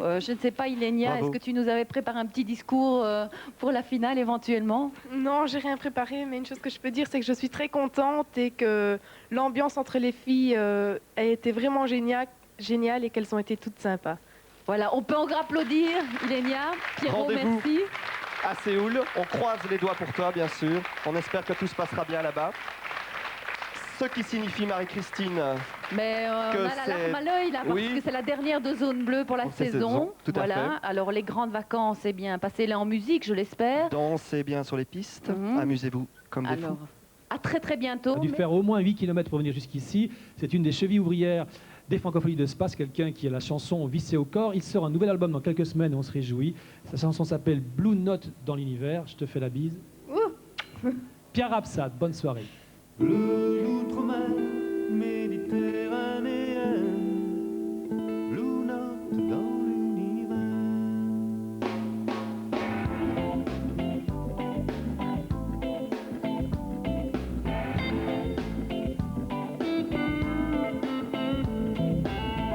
Je ne sais pas, Ilenia, Bravo. est-ce que tu nous avais préparé un petit discours pour la finale éventuellement? Non, j'ai rien préparé, mais une chose que je peux dire, c'est que je suis très contente et que l'ambiance entre les filles a été vraiment géniale et qu'elles ont été toutes sympas. Voilà, on peut encore applaudir, Ilenia. Pierrot, Rendez-vous merci. à Séoul. On croise les doigts pour toi, bien sûr. On espère que tout se passera bien là-bas. Ce qui signifie, Marie-Christine, Mais que on a la c'est- larme à l'œil là, parce Oui. que c'est la dernière de Zone Bleue pour la Pour cette saison. saison, tout à Voilà. fait. Alors les grandes vacances, eh bien, passez-les en musique, je l'espère. dansez bien sur les pistes, Mhm. amusez-vous comme des Alors, fous. à très très bientôt. On a dû faire au moins 8 km pour venir jusqu'ici. C'est une des chevilles ouvrières des Francophonies de Spa, quelqu'un qui a la chanson vissée au corps. Il sort un nouvel album dans quelques semaines et on se réjouit. Sa chanson s'appelle Blue Note dans l'univers. Je te fais la bise. Pierre Rapsat, bonne soirée. L'outre-mer méditerranéen, Blue Note dans l'univers.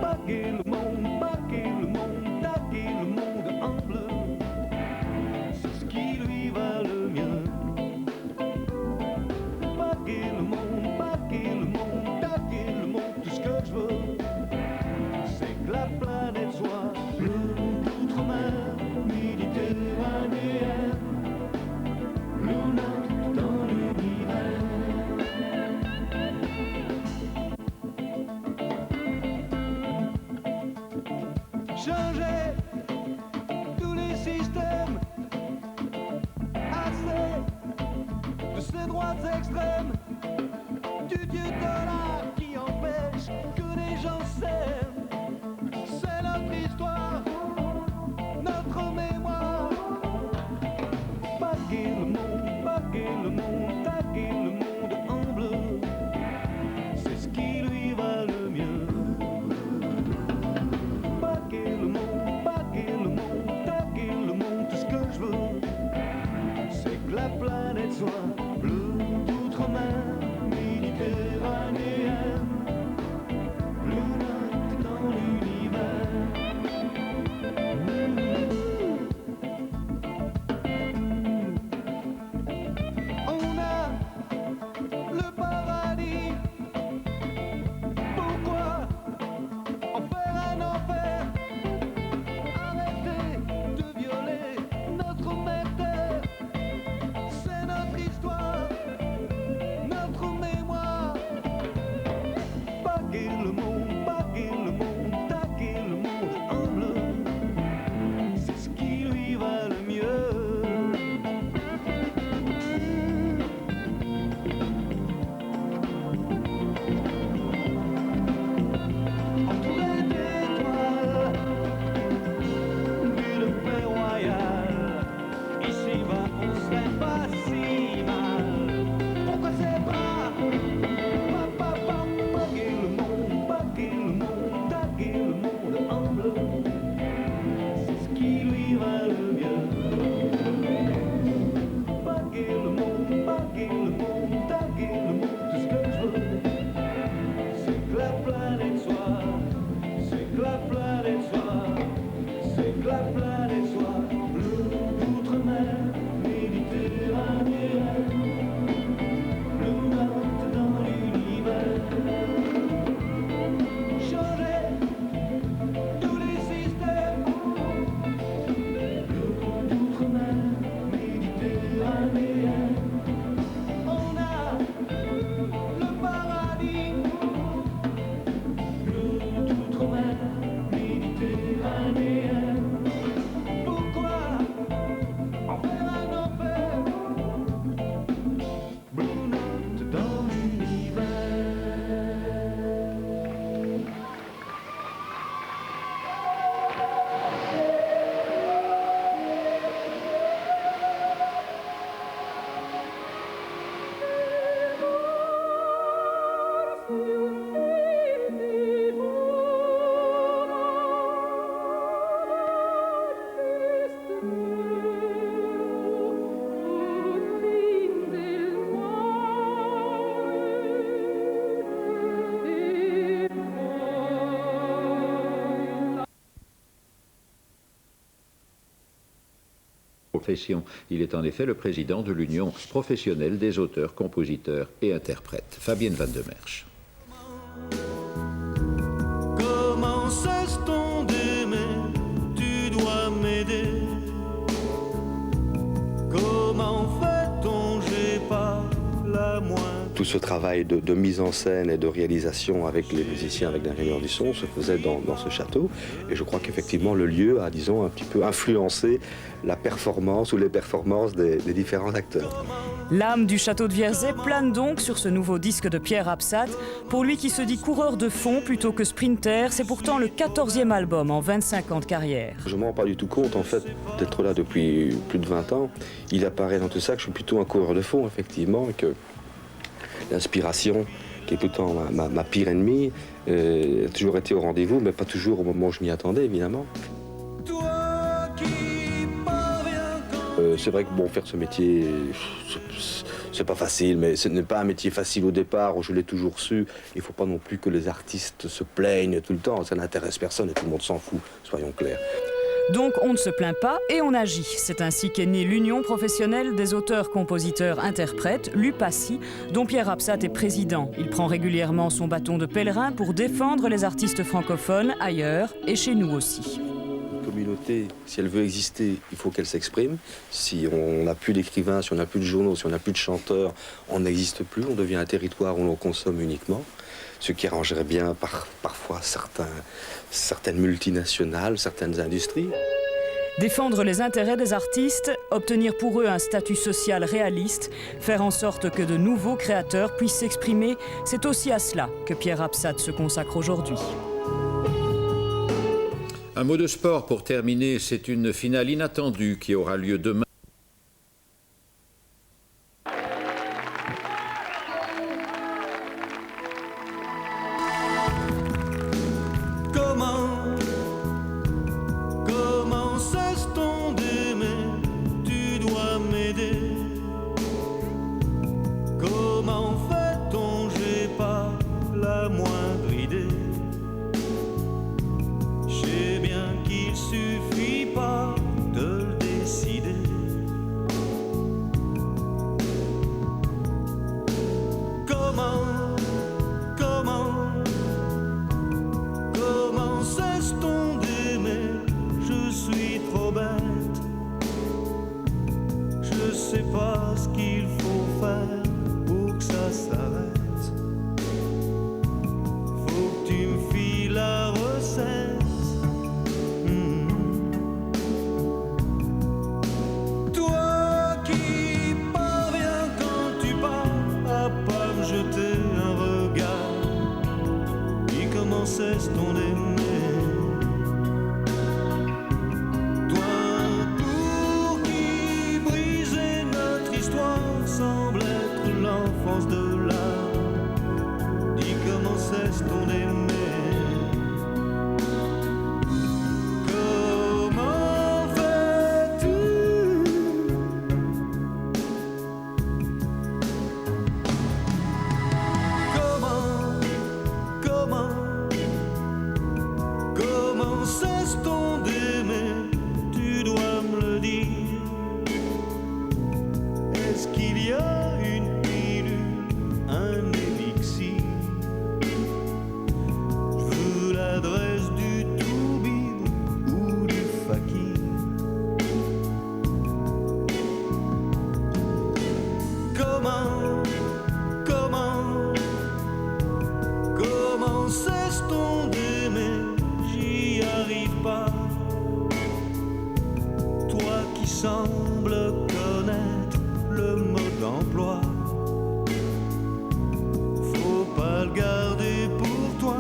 Baguer le monde, taguer le monde en bleu, c'est ce qui lui va le mieux. Baguer le monde, taguer le monde, tout ce que je veux, c'est que la planète soit bleue, d'outre-mer méditerranéenne, Blue Note dans l'univers. Changer tous les systèmes, assez de ces droites extrêmes, du dieu dollar qui empêche que les gens s'aiment. C'est notre histoire, notre mémoire. Baguer le monde, taguer le monde en bleu, c'est ce qui lui va le mieux. Baguer le monde, taguer le monde, tout ce que je veux, c'est que la planète soit bleue, d'outre-mer méditerranéenne. profession. Il est en effet le président de l'Union professionnelle des auteurs, compositeurs et interprètes. Fabienne Van de Merch. Comment cesse-t-on d'aimer? Tu dois m'aider. Comment fait-on? J'ai pas la moindre. Tout ce travail de mise en scène et de réalisation avec les musiciens, avec l'ingénieur du son, se faisait dans ce château. Et je crois qu'effectivement, le lieu a, disons, un petit peu influencé la performance ou les performances des différents acteurs. L'âme du château de Vierzey plane donc sur ce nouveau disque de Pierre Absat. Pour lui qui se dit coureur de fond plutôt que sprinter, c'est pourtant le 14e album en 25 ans de carrière. Je ne me rends pas du tout compte, en fait, d'être là depuis plus de 20 ans. Il apparaît dans tout ça que je suis plutôt un coureur de fond, effectivement, et que l'inspiration, qui est pourtant ma pire ennemie, a toujours été au rendez-vous, mais pas toujours au moment où je m'y attendais, évidemment. C'est vrai que bon, faire ce métier, c'est pas facile, mais ce n'est pas un métier facile au départ, je l'ai toujours su. Il ne faut pas non plus que les artistes se plaignent tout le temps, ça n'intéresse personne et tout le monde s'en fout, soyons clairs. Donc on ne se plaint pas et on agit. C'est ainsi qu'est née l'Union professionnelle des auteurs, compositeurs, interprètes, l'UPACI, dont Pierre Absat est président. Il prend régulièrement son bâton de pèlerin pour défendre les artistes francophones ailleurs et chez nous aussi. Une communauté, si elle veut exister, il faut qu'elle s'exprime. Si on n'a plus d'écrivains, si on n'a plus de journaux, si on n'a plus de chanteurs, on n'existe plus, on devient un territoire où l'on consomme uniquement. Ce qui arrangerait bien parfois certaines multinationales, certaines industries. Défendre les intérêts des artistes, obtenir pour eux un statut social réaliste, faire en sorte que de nouveaux créateurs puissent s'exprimer, c'est aussi à cela que Pierre Absat se consacre aujourd'hui. Un mot de sport pour terminer, c'est une finale inattendue qui aura lieu demain. Comment cesse-t-on d'aimer? Tu dois m'aider. Comment fait-on? J'ai pas la moindre idée. Je sais bien qu'il suffit pas de le décider. Comment cesse-t-on d'aimer? Je suis trop bête. Je sais pas ce qu'il faut faire pour que ça s'arrête. Faut que tu me files la recette. Toi qui parviens quand tu pars à pas me jeter un regard. Dis comment cesse-t-on d'aimer? Semble être l'enfance de l'âme. Dis comment cesse-t-on d'aimer? Comment fais-tu? Comment cesse-t-on d'aimer? Tu dois me le dire. Est-ce qu'il y a une pilule, un élixir? Je veux l'adresse du toubib ou du fakir. Comment cesse-t-on d'aimer? J'y arrive pas. Toi qui sembles connaître le mode d'emploi, faut pas le garder pour toi,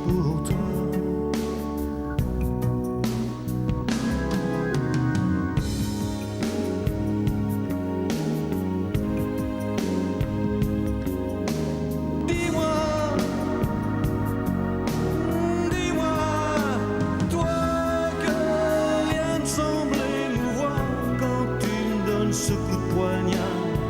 pour toi. Dis-moi, toi que rien ne semble émouvoir quand tu me donnes ce coup de poignard.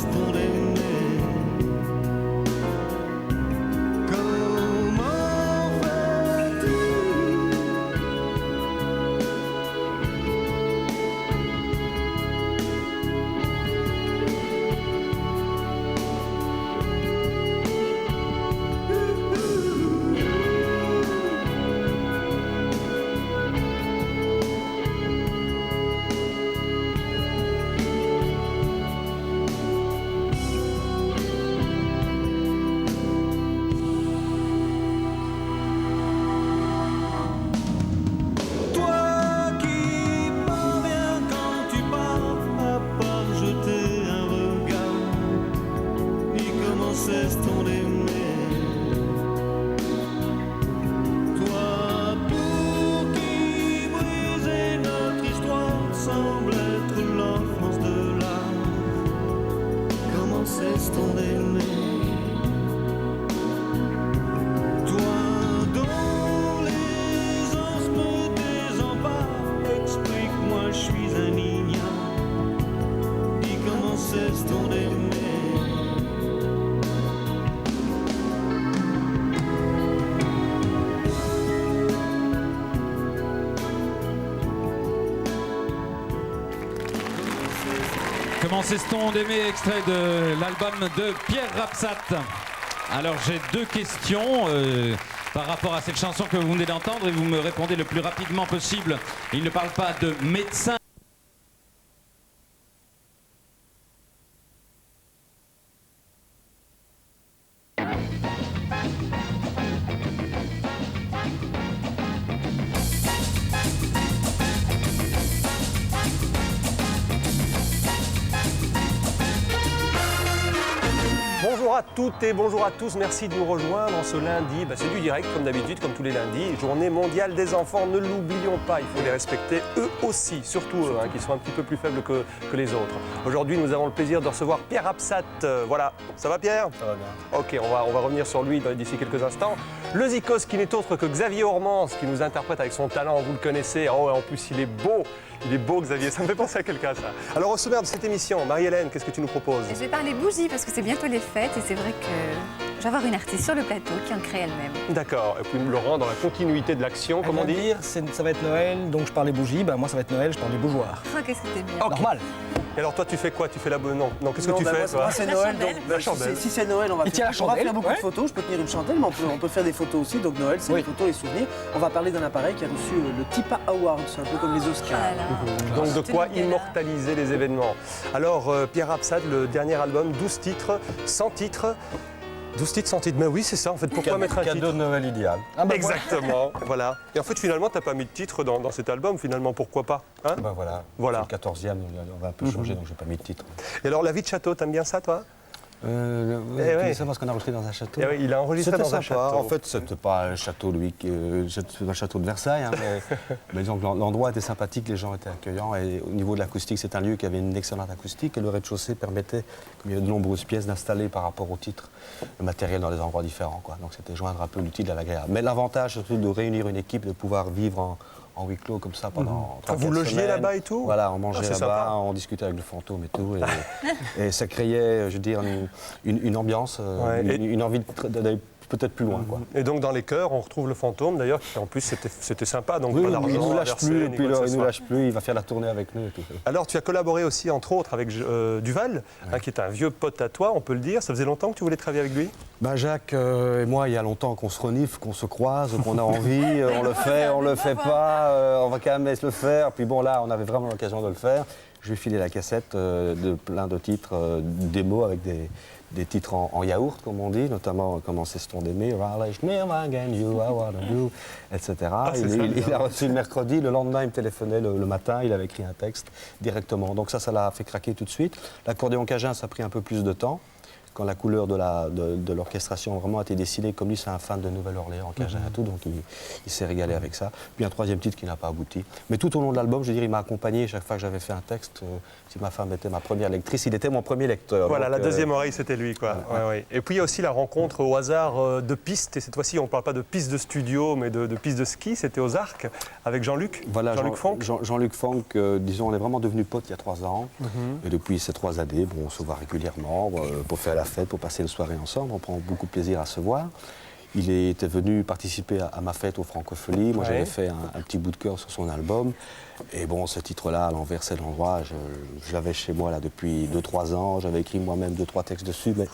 cesse-t-on d'aimer? Comment fais-tu? Toi qui parviens quand tu pars à pas me jeter un regard, ni comment cesse-t-on d'aimer? Toi pour qui briser notre histoire semble être l'enfance de l'art, comment cesse-t-on d'aimer? Toi dont les anses me désemparent, explique-moi, je suis un ignare. Dis comment cesse-t-on d'aimer? Comment cesse-t-on d'aimer, extrait de l'album de Pierre Rapsat. Alors j'ai deux questions par rapport à cette chanson que vous venez d'entendre et vous me répondez le plus rapidement possible. Il ne parle pas de médecin. Bonjour à toutes et bonjour à tous, merci de nous rejoindre en ce lundi. C'est du direct comme d'habitude, comme tous les lundis. Journée mondiale des enfants, ne l'oublions pas, il faut les respecter eux aussi, surtout eux, qui sont un petit peu plus faibles que les autres. Aujourd'hui, nous avons le plaisir de recevoir Pierre Rapsat. Voilà, ça va Pierre? Ça va bien. Ok, on va revenir sur lui d'ici quelques instants. Le Zikos qui n'est autre que Xavier Ormans, qui nous interprète avec son talent, vous le connaissez. Oh, en plus, il est beau Xavier, ça me fait penser à quelqu'un ça. Alors au sommaire de cette émission, Marie-Hélène, qu'est-ce que tu nous proposes? Je vais parler bougies parce que c'est bientôt les fêtes et c'est vrai que je vais avoir une artiste sur le plateau qui en crée elle-même. D'accord, et puis Laurent, dans la continuité de l'action, comment dire? Ça va être Noël, donc je parle des bougies, moi ça va être Noël, je parle des bougeoirs. Ah, qu'est-ce que t'es bien. Okay. Normal. Et alors toi tu fais quoi? Tu fais la bonne? Non, qu'est-ce que tu fais toi? Moi c'est Noël, donc la chandelle. Si c'est Noël, on va faire beaucoup de photos, je peux tenir une chandelle, mais on peut faire des photos aussi, donc Noël c'est les photos, les souvenirs. On va parler d'un appareil qui a reçu le TIPA Award, c'est un peu comme les Oscars. Donc de quoi immortaliser les événements. Alors Pierre Rapsat, le dernier album, 12 titres, 100 titres. 12 titres, 100 titres, mais oui c'est ça, en fait, pourquoi mettre un titre? Cadeau de Noël idéal. Exactement, voilà. Et en fait finalement t'as pas mis de titre dans cet album, finalement, pourquoi pas hein? Voilà. Le 14e, on va un peu changer, donc j'ai pas mis de titre. Et alors La vie de château, t'aimes bien ça toi? C'est parce qu'on a enregistré dans un château. Oui, il a enregistré dans un château. En fait, c'était pas un château, un château de Versailles, mais disons que l'endroit était sympathique, les gens étaient accueillants, et au niveau de l'acoustique, c'est un lieu qui avait une excellente acoustique, et le rez-de-chaussée permettait, comme il y avait de nombreuses pièces, d'installer par rapport au titre le matériel dans des endroits différents, quoi. Donc c'était joindre un peu l'utile à l'agréable. Mais l'avantage, surtout, de réunir une équipe, de pouvoir vivre en huis clos comme ça pendant 3-4 semaines. Vous logiez là-bas et tout? Voilà, on mangeait là-bas, on discutait avec le fantôme et tout. Et ça créait, je veux dire, une ambiance, une envie d'aller peut-être plus loin, quoi. Et donc dans les chœurs, on retrouve le fantôme d'ailleurs, qui en plus c'était sympa, donc oui, pas d'argent. Il nous lâche plus, il nous lâche plus, il va faire la tournée avec nous. Et tout. Alors tu as collaboré aussi entre autres avec Duval, qui est un vieux pote à toi, on peut le dire. Ça faisait longtemps que tu voulais travailler avec lui? Jacques et moi, il y a longtemps qu'on se renifle, qu'on se croise, qu'on a envie, on le fait pas, on va quand même le faire. Puis bon là, on avait vraiment l'occasion de le faire. Je lui ai filé la cassette de plein de titres démo avec des titres en yaourt, comme on dit, notamment Comment cesse-t-on d'aimer, etc. Il a reçu le mercredi, le lendemain il me téléphonait le matin, il avait écrit un texte directement. Donc ça l'a fait craquer tout de suite. L'accordéon cajun, ça a pris un peu plus de temps. quand la couleur de l'orchestration vraiment a été dessinée, comme lui c'est un fan de Nouvelle-Orléans, Cajun et tout, donc il s'est régalé avec ça. Puis un troisième titre qui n'a pas abouti. Mais tout au long de l'album, je veux dire, il m'a accompagné chaque fois que j'avais fait un texte. Si ma femme était ma première lectrice, il était mon premier lecteur. Voilà, donc, la deuxième oreille, c'était lui, quoi. Voilà. Ouais. Et puis il y a aussi la rencontre au hasard de pistes, et cette fois-ci, on ne parle pas de pistes de studio, mais de pistes de ski, c'était aux Arcs, avec Jean-Luc. Voilà, Jean-Luc Fonck. Jean-Luc Fonck, disons, on est vraiment devenus potes il y a 3 ans. Et depuis ces 3 années, bon, on se voit régulièrement pour faire la fête, pour passer une soirée ensemble. On prend beaucoup de plaisir à se voir. Il était venu participer à ma fête aux Francopholies. Moi, j'avais fait un petit bout de cœur sur son album. Et bon, ce titre-là, à l'envers, c'est l'endroit, je l'avais chez moi là, depuis 2-3 ans. J'avais écrit moi-même 2-3 textes dessus, mais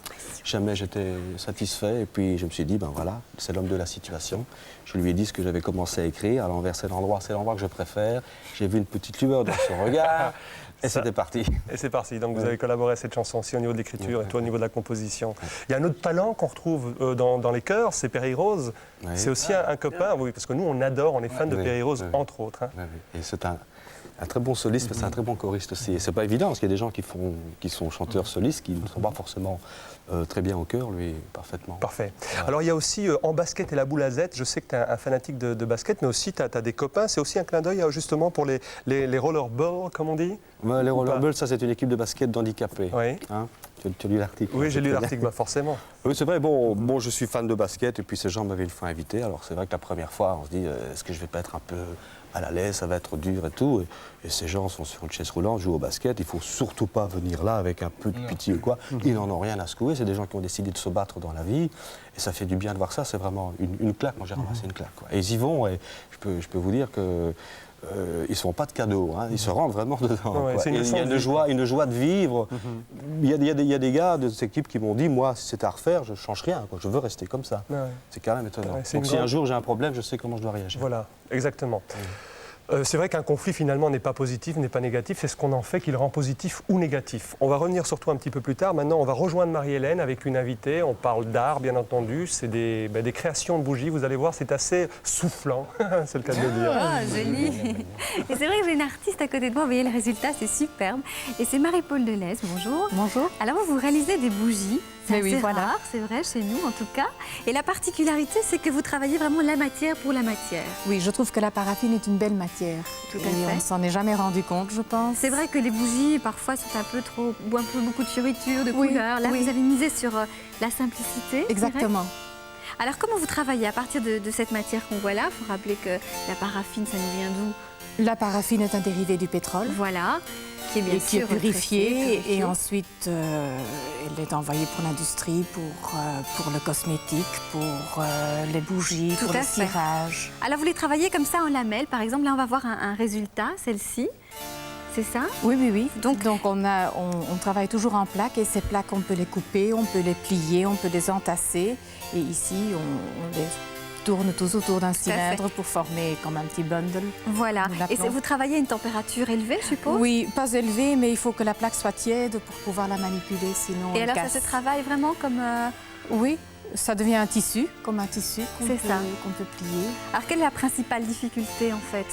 jamais j'étais satisfait. Et puis, je me suis dit, ben voilà, c'est l'homme de la situation. Je lui ai dit ce que j'avais commencé à écrire. À l'envers, c'est l'endroit que je préfère. J'ai vu une petite lueur dans son regard. Et c'était parti. Et c'est parti. Donc vous avez collaboré à cette chanson aussi au niveau de l'écriture et toi au niveau de la composition. Il y a un autre talent qu'on retrouve dans les chœurs, c'est Perry Rose. C'est aussi un copain, oui, parce que nous on adore, on est fans de Perry Rose entre autres. Hein. Et c'est un très bon soliste, mais c'est un très bon choriste aussi. Et c'est pas évident, parce qu'il y a des gens qui sont chanteurs solistes, qui ne sont pas forcément très bien au chœur, lui, parfaitement. Parfait. Alors il y a aussi En basket et la boule à Z, je sais que tu es un fanatique de basket, mais aussi tu as des copains. C'est aussi un clin d'œil justement pour les rollerballs, comme on dit. Ouais, les rollerballs, ça c'est une équipe de basket d'handicapés. Oui. Hein, tu as lu l'article? Oui, j'ai lu l'article, bah, forcément. Oui, c'est vrai. Bon, je suis fan de basket et puis ces gens m'avaient une fois invité. Alors c'est vrai que la première fois, on se dit, est-ce que je vais pas être un peu à la l'aise, ça va être dur et tout. Et ces gens sont sur une chaise roulante, jouent au basket. Il faut surtout pas venir là avec un peu de pitié ou quoi. Ils n'en ont rien à secouer. C'est des gens qui ont décidé de se battre dans la vie. Et ça fait du bien de voir ça. C'est vraiment une claque. Moi, j'ai ramassé une claque, quoi. Et ils y vont. Et je peux vous dire que ils ne se font pas de cadeaux, hein. Ils se rendent vraiment dedans. Ouais, il y a une joie de vivre. Il y a des gars de cette équipe qui m'ont dit, moi, si c'était à refaire, je ne change rien, quoi. Je veux rester comme ça. Ouais. C'est quand même étonnant. Ouais, donc si un jour j'ai un problème, je sais comment je dois réagir. Voilà, exactement. C'est vrai qu'un conflit finalement n'est pas positif, n'est pas négatif, c'est ce qu'on en fait qui le rend positif ou négatif. On va revenir sur toi un petit peu plus tard. Maintenant, on va rejoindre Marie-Hélène avec une invitée. On parle d'art, bien entendu. C'est des créations de bougies. Vous allez voir, c'est assez soufflant, c'est le cas de le dire. Ah, joli. Et c'est vrai que j'ai une artiste à côté de moi. Vous voyez le résultat, c'est superbe. Et c'est Marie-Paul Delez. Bonjour. Bonjour. Alors, vous réalisez des bougies. C'est oui, voilà. rare, c'est vrai, chez nous en tout cas. Et la particularité, c'est que vous travaillez vraiment la matière pour la matière. Oui, je trouve que la paraffine est une belle matière. Tout à et fait. on ne s'en est jamais rendu compte, je pense. C'est vrai que les bougies, parfois, sont un peu trop, un peu beaucoup de fioritures, de couleurs. Là, oui. vous avez misé sur la simplicité. Exactement. Alors, comment vous travaillez à partir de cette matière qu'on voit là? Il faut rappeler que la paraffine, ça nous vient d'où? La paraffine est un dérivé du pétrole. Voilà. Qui est bien qui est sûr purifiée. Et ensuite, elle est envoyée pour l'industrie, pour le cosmétique, pour les bougies, Tout pour à le fait. cirage. Alors, vous les travaillez comme ça en lamelles. Par exemple, là, on va voir un résultat, celle-ci. C'est ça? Oui, oui, oui. Donc on travaille toujours en plaques et ces plaques, on peut les couper, on peut les plier, on peut les entasser. Et ici, on les tourne tous autour d'un cylindre pour former comme un petit bundle. Voilà. Et vous travaillez à une température élevée, je suppose? Oui, pas élevée, mais il faut que la plaque soit tiède pour pouvoir la manipuler, sinon Et elle alors, casse. ça se travaille vraiment comme... Oui, ça devient un tissu, comme un tissu qu'on C'est ça. peut plier. Alors, quelle est la principale difficulté, en fait?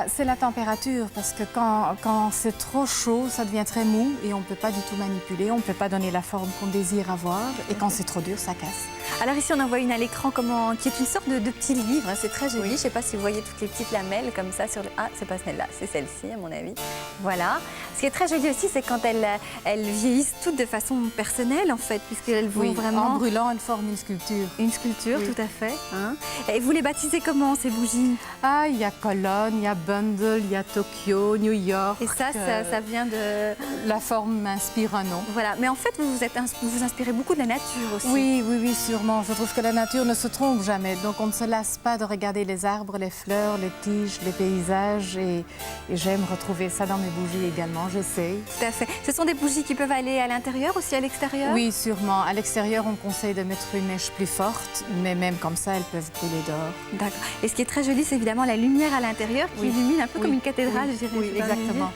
C'est la température, parce que quand c'est trop chaud, ça devient très mou et on ne peut pas du tout manipuler, on ne peut pas donner la forme qu'on désire avoir. Et quand c'est trop dur, ça casse. Alors ici, on en voit une à l'écran qui est une sorte de petit livre. C'est très joli. Je ne sais pas si vous voyez toutes les petites lamelles comme ça sur le... Ah, c'est pas celle-là, c'est celle-ci, à mon avis. Voilà. Ce qui est très joli aussi, c'est quand elles vieillissent toutes de façon personnelle, en fait, puisqu'elles vont vraiment... En brûlant, elles forment une sculpture. Une sculpture, tout à fait. Hein. Et vous les baptisez comment, ces bougies? Ah, il y a Cologne, il y a Bundle, il y a Tokyo, New York. Et ça vient de... La forme m'inspire un nom. Voilà. Mais en fait, vous vous inspirez beaucoup de la nature aussi. Oui, oui, oui, sûrement. Je trouve que la nature ne se trompe jamais. Donc, on ne se lasse pas de regarder les arbres, les fleurs, les tiges, les paysages. Et j'aime retrouver ça dans mes bougies également. J'essaye. Tout à fait. Ce sont des bougies qui peuvent aller à l'intérieur, aussi à l'extérieur? Oui, sûrement. À l'extérieur, on conseille de mettre une mèche plus forte. Mais même comme ça, elles peuvent brûler dehors. D'accord. Et ce qui est très joli, c'est évidemment la lumière à l'intérieur qui illumine un peu comme une cathédrale, je dirais. Oui, exactement.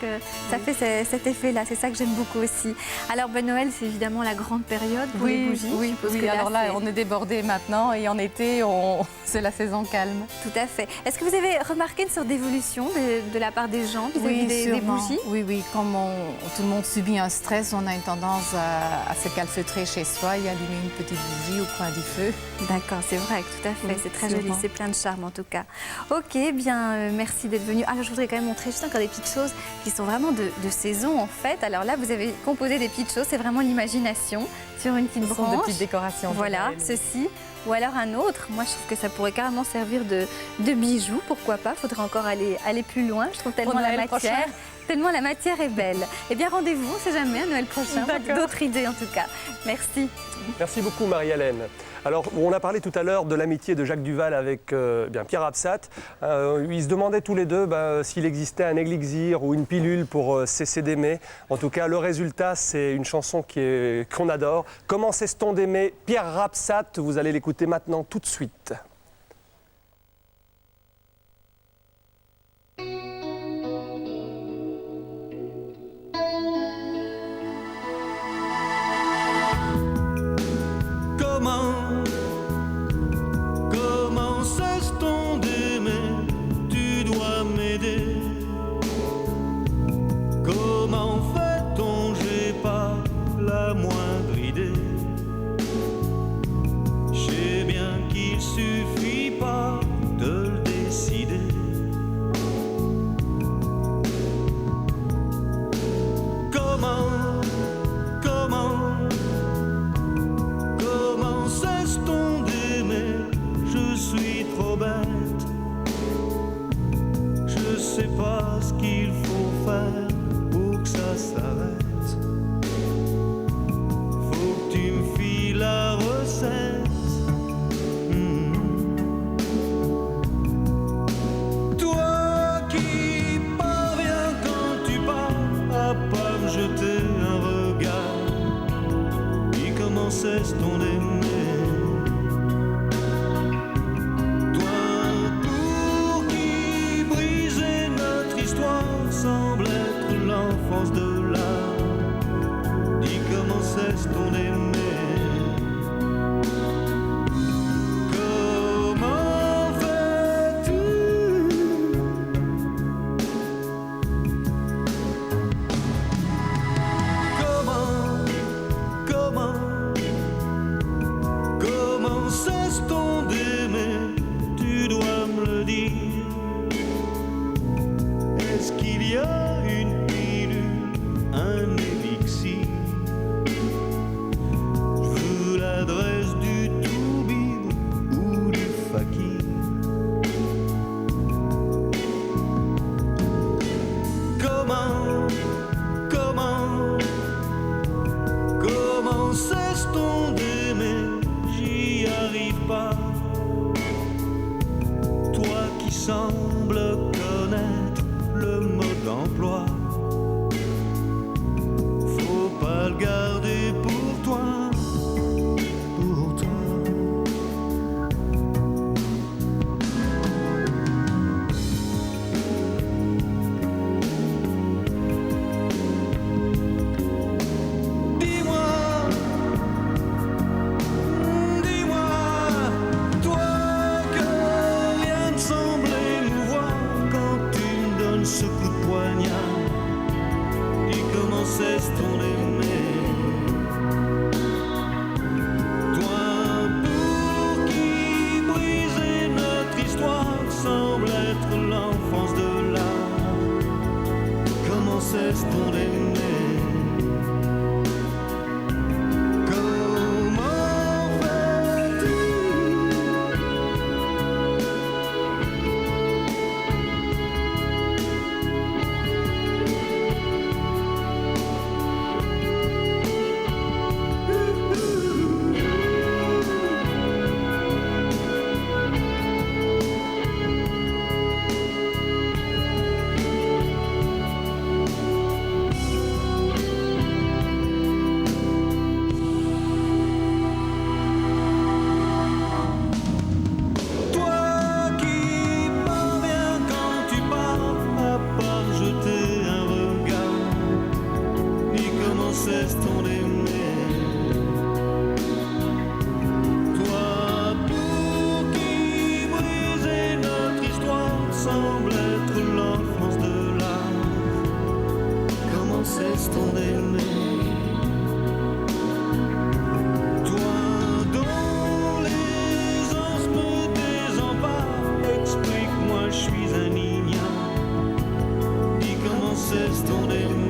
Ça fait cet effet-là, c'est ça que j'aime beaucoup aussi. Alors Noël, c'est évidemment la grande période pour les bougies. Oui, alors là, on est débordé maintenant et en été, c'est la saison calme. Tout à fait. Est-ce que vous avez remarqué une sorte d'évolution de la part des gens vis-à-vis des bougies? Oui, comme tout le monde subit un stress, on a une tendance à se calfeutrer chez soi et allumer une petite bougie au coin du feu. D'accord, c'est vrai, tout à fait. Oui, c'est très joli, c'est plein de charme en tout cas. Ok, bien, merci d'être venu. Alors, je voudrais quand même montrer juste encore des petites choses qui sont vraiment de saison en fait. Alors là, vous avez composé des petites choses, c'est vraiment l'imagination sur une petite branche. De petites décorations. Voilà, ceci. Ou alors un autre. Moi, je trouve que ça pourrait carrément servir de bijoux. Pourquoi pas? Faudrait encore aller plus loin. Je trouve tellement la matière est belle. Eh bien, rendez-vous, on ne sait jamais, à Noël prochain. D'autres idées en tout cas. Merci. Merci beaucoup Marie-Hélène. Alors, on a parlé tout à l'heure de l'amitié de Jacques Duval avec Pierre Rapsat. Ils se demandaient tous les deux s'il existait un élixir ou une pilule pour cesser d'aimer. En tout cas, le résultat, c'est une chanson qu'on adore. Comment cesse-t-on d'aimer? Pierre Rapsat, vous allez l'écouter maintenant tout de suite. Comment cesse-t-on d'aimer? Tu dois m'aider. Comment fait-on? J'ai pas la moindre idée. Je sais bien qu'il suffit pas de le décider. Comment cesse-t-on d'aimer? Je suis trop bête. Je sais pas ce qu'il faut faire pour que ça s'arrête. Faut que tu me files la recette. Toi qui parviens quand tu pars à pas me jeter un regard. Dis comment cesse-t-on d'aimer? Semble être l'enfance de l'âme. Dis comment cesse-t-on d'aimer? Comment fais-tu? Comment cesse-t-on d'aimer? Tu dois me le dire. Est-ce qu'il y a une pilule, un élixir? Je veux l'adresse du toubib ou du fakir. Comment cesse-t-on d'aimer? J'y arrive pas. Toi qui sembles connaître le mode d'emploi, faut pas le garder pour toi, pour toi. Dis-moi, toi que rien ne semble émouvoir quand tu me donnes ce coup de poignard. Dis comment cesse-t-on d'aimer? Toi pour qui briser notre histoire semble être l'enfance de l'âme. Comment cesse-t-on d'aimer? être l'enfance de l'art. Comment cesse-t-on d'aimer? Toi dont les anges me désemparent, explique-moi, je suis un ignare. Dis comment cesse-t-on d'aimer?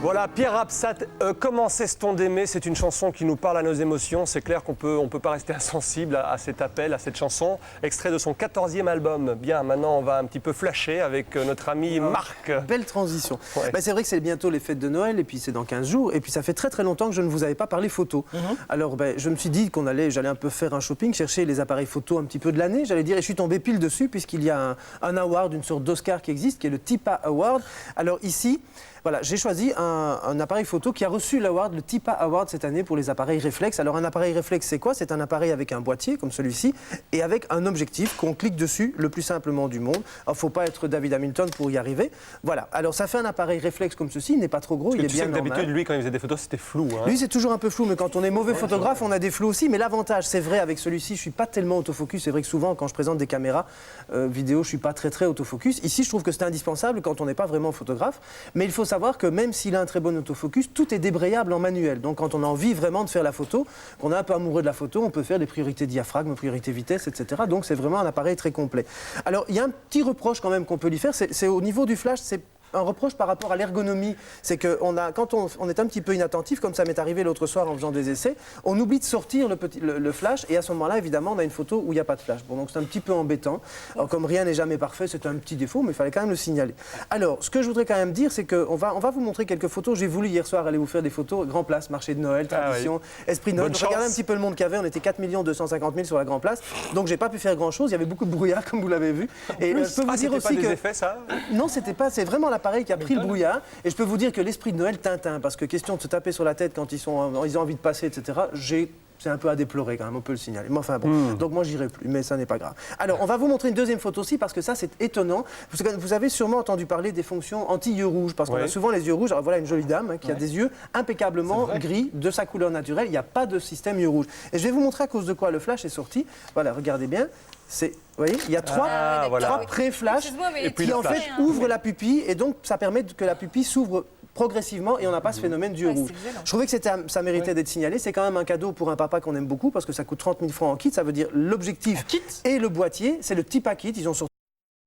Voilà, Pierre Rapsat, Comment cesse-t-on d'aimer? C'est une chanson qui nous parle à nos émotions. C'est clair qu'on peut pas rester insensible à cet appel, à cette chanson. Extrait de son 14e album. Bien, maintenant on va un petit peu flasher avec notre ami Marc. Belle transition. Ouais. C'est vrai que c'est bientôt les fêtes de Noël et puis c'est dans 15 jours. Et puis ça fait très très longtemps que je ne vous avais pas parlé photo. Alors je me suis dit j'allais un peu faire un shopping, chercher les appareils photo un petit peu de l'année, j'allais dire, et je suis tombé pile dessus puisqu'il y a un award, une sorte d'Oscar qui existe, qui est le TIPA Award. Alors ici, voilà, j'ai choisi un appareil photo qui a reçu l'award, le TIPA Award cette année pour les appareils réflexes. Alors un appareil réflexe, c'est quoi? C'est un appareil avec un boîtier comme celui-ci et avec un objectif qu'on clique dessus le plus simplement du monde. Il ne faut pas être David Hamilton pour y arriver. Voilà, alors ça fait un appareil réflexe comme ceci, il n'est pas trop gros, il est bien normal. D'habitude, lui, quand il faisait des photos, c'était flou. Hein. Lui, c'est toujours un peu flou, mais quand on est mauvais photographe, on a des flous aussi. Mais l'avantage, c'est vrai, avec celui-ci, je ne suis pas tellement autofocus. C'est vrai que souvent, quand je présente des caméras vidéo, je ne suis pas très autofocus. Ici, je trouve que c'est indispensable quand on n'est pas vraiment photographe. Mais il faut savoir que même s'il a un très bon autofocus, tout est débrayable en manuel. Donc quand on a envie vraiment de faire la photo, qu'on est un peu amoureux de la photo, on peut faire des priorités diaphragme, priorités vitesse, etc. Donc c'est vraiment un appareil très complet. Alors il y a un petit reproche quand même qu'on peut lui faire, c'est au niveau du flash, c'est un reproche par rapport à l'ergonomie, c'est que quand on est un petit peu inattentif, comme ça m'est arrivé l'autre soir en faisant des essais, on oublie de sortir le flash et à ce moment-là, évidemment, on a une photo où il n'y a pas de flash. Bon, donc c'est un petit peu embêtant. Alors, comme rien n'est jamais parfait, c'est un petit défaut, mais il fallait quand même le signaler. Alors, ce que je voudrais quand même dire, c'est qu'on va vous montrer quelques photos. J'ai voulu hier soir aller vous faire des photos Grand Place, marché de Noël, tradition, esprit de Noël. Regardez un petit peu le monde qu'il y avait. On était 4 250 000 sur la Grand Place, donc j'ai pas pu faire grand-chose. Il y avait beaucoup de brouillard, comme vous l'avez vu. Et je peux vous dire aussi que effets, ça non, c'était pas. C'est vraiment l'appareil qui a pris le brouillard. Et je peux vous dire que l'esprit de Noël, Tintin, parce que question de se taper sur la tête quand ils ont envie de passer, etc., c'est un peu à déplorer quand même, on peut le signaler. Mais enfin bon, donc moi j'irai plus, mais ça n'est pas grave. Alors on va vous montrer une deuxième photo aussi, parce que ça c'est étonnant. Vous avez sûrement entendu parler des fonctions anti-yeux rouges, parce qu'on a souvent les yeux rouges. Alors voilà une jolie dame qui a des yeux impeccablement gris, de sa couleur naturelle, il n'y a pas de système yeux rouges. Et je vais vous montrer à cause de quoi le flash est sorti. Voilà, regardez bien. Vous voyez, il y a trois pré-flash qui en fait ouvrent la pupille et donc ça permet que la pupille s'ouvre progressivement et on n'a pas ce phénomène d'yeux rouges. Je trouvais que ça méritait d'être signalé. C'est quand même un cadeau pour un papa qu'on aime beaucoup parce que ça coûte 30 000 francs en kit. Ça veut dire l'objectif et le boîtier. C'est le TIPA Kit. Ils ont sorti